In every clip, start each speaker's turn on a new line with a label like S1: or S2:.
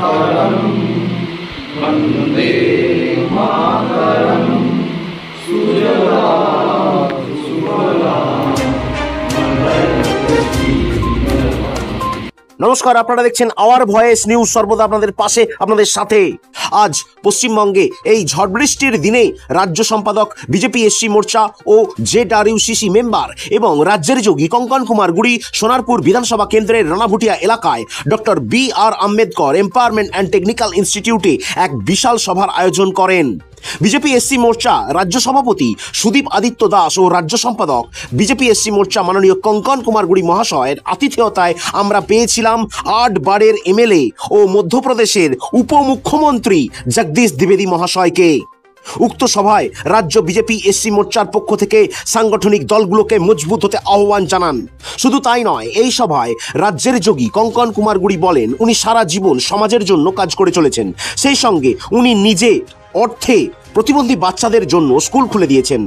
S1: मातरम वंदे मातरम सुजलां सुफलां
S2: নমস্কার, আপনারা দেখছেন আওয়ার ভয়েস নিউজ, সর্বদা আপনাদের পাশে, আপনাদের সাথে। আজ পশ্চিমবঙ্গে এই ঝড় বৃষ্টির দিনে রাজ্য সম্পাদক, বিজেপি এসসি মোর্চা ও জেডআরইউসিসি মেম্বার এবং রাজ্যের যোগী কঙ্কন কুমার গুড়ি সোনারপুর বিধানসভা কেন্দ্রের রানাভুটিয়া এলাকায় doctor B.R.. Ambedkar empowerment and technical ইনস্টিটিউটে এক বিশাল সভার আয়োজন করেন। বিজেপি এসসি মোর্চা রাজ্য সভাপতি সুদীপ আদিত্য দাস ও রাজ্য সম্পাদক বিজেপি এসসি মোর্চা মাননীয় কঙ্কন কুমার গুড়ি মহাশয়ের আতিথেয়তায় আমরা পেয়েছিলাম ৮ বারের এমএলএ ও মধ্যপ্রদেশের উপমুখ্যমন্ত্রী জগদীশ দ্বিবেদী মহাশয়কে। উক্ত সভায় রাজ্য বিজেপি এসসি মোর্চার পক্ষ থেকে সাংগঠনিক দলগুলোকে মজবুত হতে আহ্বান জানান। শুধু তাই নয়, এই সভায় রাজ্যের যোগী কঙ্কন কুমার গুড়ি বলেন উনি সারা জীবন সমাজের জন্য কাজ করে চলেছেন। সেই সঙ্গে উনি নিজে অর্থে প্রতিবন্ধী বাচ্চাদের জন্য স্কুল খুলে দিয়েছেন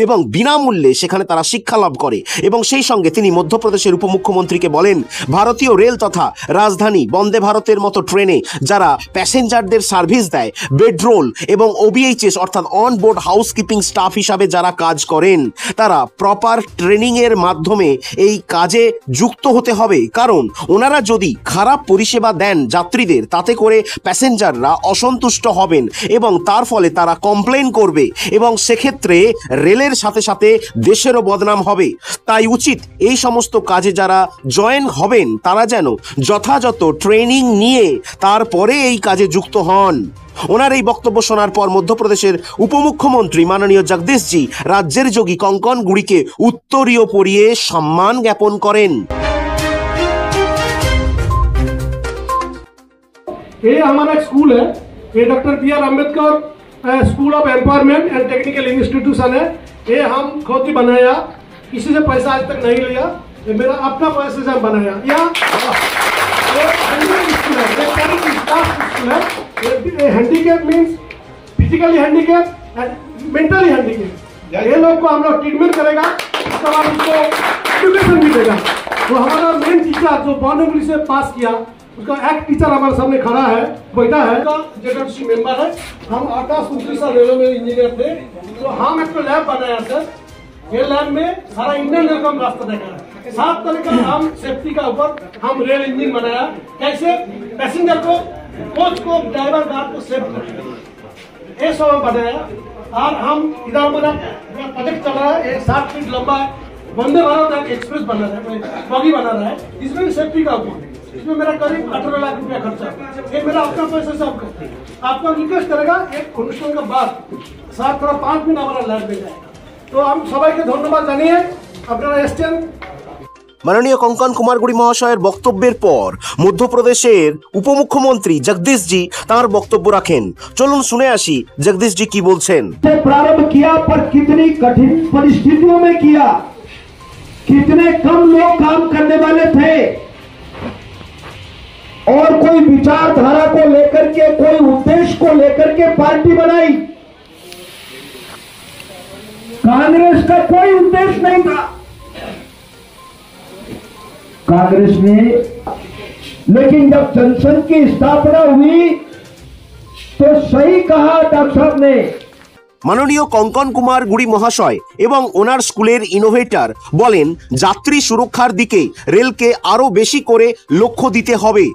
S2: এবং বিনামূল্যে সেখানে তারা শিক্ষা লাভ করে। এবং সেই সঙ্গে তিনি মধ্যপ্রদেশের উপমুখ্যমন্ত্রীকে বলেন ভারতীয় রেল তথা রাজধানী বন্দে ভারতের মতো ট্রেনে যারা প্যাসেঞ্জারদের সার্ভিস দেয়, বেডরোল এবং ওবিএইচএস অর্থাৎ অন বোর্ড হাউসকিপিং স্টাফ হিসাবে যারা কাজ করেন, তারা প্রপার ট্রেনিংয়ের মাধ্যমে এই কাজে যুক্ত হতে হবে। কারণ ওনারা যদি খারাপ পরিষেবা দেন যাত্রীদের, তাতে করে প্যাসেঞ্জাররা অসন্তুষ্ট হবেন এবং তার ফলে তারা কমপ্লেন করবে এবং সেক্ষেত্রে রেলের সাথে সাথে দেশেরও বদনাম হবে। তাই উচিত এই সমস্ত কাজে যারা জয়েন হবেন তারা যেন যথাযথ ট্রেনিং নিয়ে তারপরে এই কাজে যুক্ত হন। ওনার এই বক্তব্য শোনার পর মধ্যপ্রদেশের উপমুখ্যমন্ত্রী মাননীয় জগদীশজি রাজ্যের যোগী কঙ্কন গুড়িকে উত্তরীয় পরিয়ে সম্মান জ্ঞাপন করেন।
S3: ये हमारा एक स्कूल है, ये doctor B R. Ambedkar school of empowerment and technical institution है। ये हम खुद ही बनाया, किसी से पैसा आज तक नहीं लिया, ये मेरा अपना पैसे से बनाया। यहाँ स्कूल है, ये handicap means physically handicap and mentally handicap. ये लोग को हम लोग ट्रीटमेंट करेगा, उसके बाद उनको एजुकेशन भी देगा। तो हमारा मेन टीचर जो बॉर्नगुली से पास किया, उसका एक टीचर हमारे सामने खड़ा है, बैठा है, जेडआरसी मेंबर है। हम 28-29 साल रेलवे में इंजीनियर थे, तो हम एक तो लैब बनाया सर। ये लैब में सारा इंडियन रेल का हम रास्ता देखा है। 7 तरह का हम सेफ्टी का ऊपर हम रेल इंजन बनाया, कैसे पैसेंजर को, कोच को, ड्राइवर गार्ड को सेफ रखें, ये सब बनाया। और हम इधर हमारा प्रोजेक्ट चल रहा है, 7 फीट लंबा है, वंदे भारत एक्सप्रेस बना रहा है, बॉगी बना रहा है, इसमें सेफ्टी का ऊपर, इसमें मेरा करीब 18 लाख रुपया खर्चा। ये मेरा अपना पैसा से आप करते हैं। आपको रिक्वेस्ट करेगा एक अनुष्ठान के बाद 7-5 मिनट हमारा लैब में जाएगा। तो हम सबाई के धन्यवाद जानिए अपना एसटीएन।
S2: মাননীয় কঙ্কন কুমার গুড়ি মহাশয়ের বক্তব্যের পর মধ্যপ্রদেশের উপমুখ্যমন্ত্রী জগদীশজি তার বক্তব্য রাখেন। চলুন শুনে আসি জগদীশজি কি বলছেন।
S4: प्रारंभ किया पर कितनी कठिन परिस्थितियों में किया, कितने कम लोग काम करने वाले थे और कोई विचारधारा को लेकर के, कोई उद्देश्य को लेकर के पार्टी बनाई। कांग्रेस का कोई उद्देश्य नहीं था कांग्रेस ने, लेकिन जब जनसंघ की स्थापना हुई तो सही कहा डॉक्टर साहब ने।
S2: মাননীয় কঙ্কন কুমার গুড়ি মহাশয় এবং ওনার স্কুলের ইনোভেটর বলেন যাত্রী সুরক্ষার দিকে রেলকে আরো বেশি করে লক্ষ্য দিতে হবে।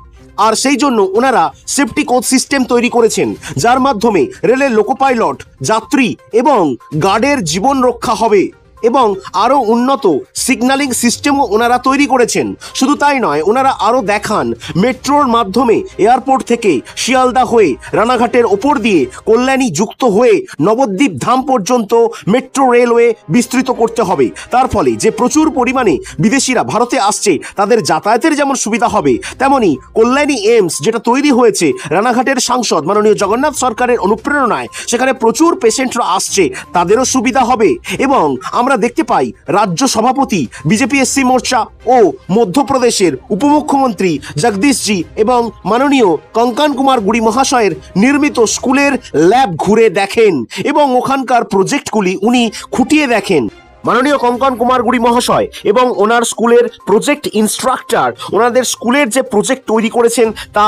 S2: আর সেই জন্য ওনারা সেফটি কোচ সিস্টেম তৈরি করেছেন, যার মাধ্যমে রেলের লোকো পাইলট, যাত্রী এবং গার্ডের জীবন রক্ষা হবে এবং আরো উন্নত সিগন্যালিং সিস্টেমও ওনারা তৈরি করেছেন। শুধু তাই নয়, ওনারা আরো দেখান মেট্রোর মাধ্যমে এয়ারপোর্ট থেকে শিয়ালদা হয়ে রানাঘাটের ওপর দিয়ে কল্যাণী যুক্ত হয়ে নবদ্বীপ ধাম পর্যন্ত মেট্রো রেলওয়ে বিস্তৃত করতে হবে। তার ফলে যে প্রচুর পরিমাণে বিদেশিরা ভারতে আসছে তাদের যাতায়াতের যেমন সুবিধা হবে, তেমনি কল্যাণী এইমস যেটা তৈরি হয়েছে রানাঘাটের সাংসদ মাননীয় জগন্নাথ সরকারের অনুপ্রেরণায়, সেখানে প্রচুর পেশেন্টরা আসছে, তাদেরও সুবিধা হবে। এবং আমরা দেখতে পাই রাজ্য সভাপতি বিজেপি এসসি মোর্চা ও মধ্যপ্রদেশের উপমুখ্যমন্ত্রী জগদীশজি এবং মাননীয় কঙ্কন কুমার গুড়ি মহাশয়ের নির্মিত স্কুলের ল্যাব ঘুরে দেখেন এবং ওখানকার প্রজেক্টগুলি উনি খুঁটিয়ে দেখেন। মাননীয় কঙ্কন কুমার গুড়ি মহাশয় এবং ওনার স্কুলের প্রজেক্ট ইনস্ট্রাক্টর ওনাদের স্কুলের যে প্রজেক্ট তৈরি করেছেন তা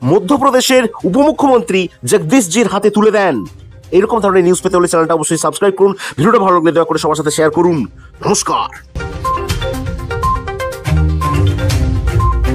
S2: মধ্যপ্রদেশের উপমুখ্যমন্ত্রী জগদীশজির হাতে তুলে দেন। এরকম ধরনের নিউজ পেতে হলে চ্যানেলটা অবশ্যই সাবস্ক্রাইব করুন। ভিডিওটা ভালো লাগলে দয়া করে সবার সাথে শেয়ার করুন। নমস্কার।